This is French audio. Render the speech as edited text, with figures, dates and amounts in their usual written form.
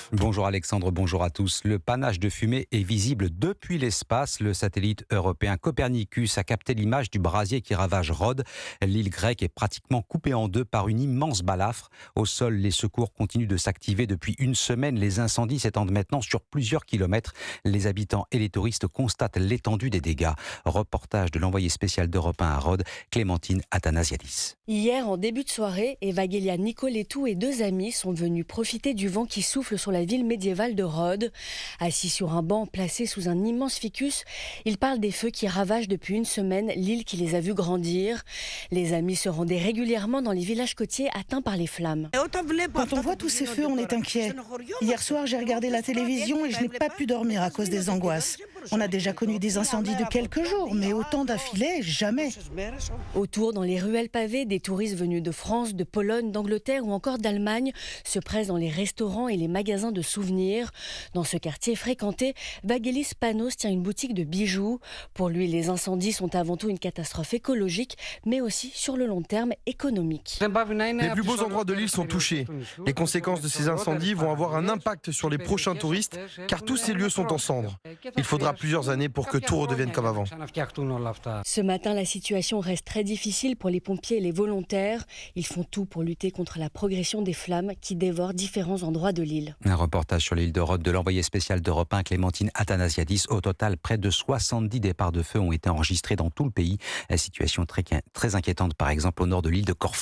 Christophe. Bonjour Alexandre, bonjour à tous. Le panache de fumée est visible depuis l'espace. Le satellite européen Copernicus a capté l'image du brasier qui ravage Rhodes. L'île grecque est pratiquement coupée en deux par une immense balafre. Au sol, les secours continuent de s'activer depuis une semaine. Les incendies s'étendent maintenant sur plusieurs kilomètres. Les habitants et les touristes constatent l'étendue des dégâts. Reportage de l'envoyé spécial d'Europe 1 à Rhodes, Clémentine Athanasiadis. Hier, en début de soirée, Evangelia Nicoletou et deux amis sont venus profiter du vent qui souffle sur la ville médiévale de Rhodes. Assis sur un banc placé sous un immense ficus, ils parlent des feux qui ravagent depuis une semaine l'île qui les a vus grandir. Les amis se rendaient régulièrement dans les villages côtiers atteints par les flammes. Quand on voit tous ces feux, on est inquiet. Hier soir, j'ai regardé la télévision et je n'ai pas pu dormir à cause des angoisses. On a déjà connu des incendies de quelques jours, mais autant d'affilée, jamais. Autour, dans les ruelles pavées, des touristes venus de France, de Pologne, d'Angleterre ou encore d'Allemagne se pressent dans les restaurants et les magasins de souvenirs. Dans ce quartier fréquenté, Vagelis Panos tient une boutique de bijoux. Pour lui, les incendies sont avant tout une catastrophe écologique, mais aussi sur le long terme économique. Les plus beaux endroits de l'île sont touchés. Les conséquences de ces incendies vont avoir un impact sur les prochains touristes, car tous ces lieux sont en cendres. Il faudra plusieurs années pour que tout redevienne comme avant. Ce matin, la situation reste très difficile pour les pompiers et les volontaires. Ils font tout pour lutter contre la progression des flammes qui dévorent différents endroits de l'île. Un reportage sur l'île de Rhodes de l'envoyé spécial d'Europe 1, Clémentine Athanasiadis. Au total, près de 70 départs de feu ont été enregistrés dans tout le pays. La situation très inquiétante, par exemple, au nord de l'île de Corfou.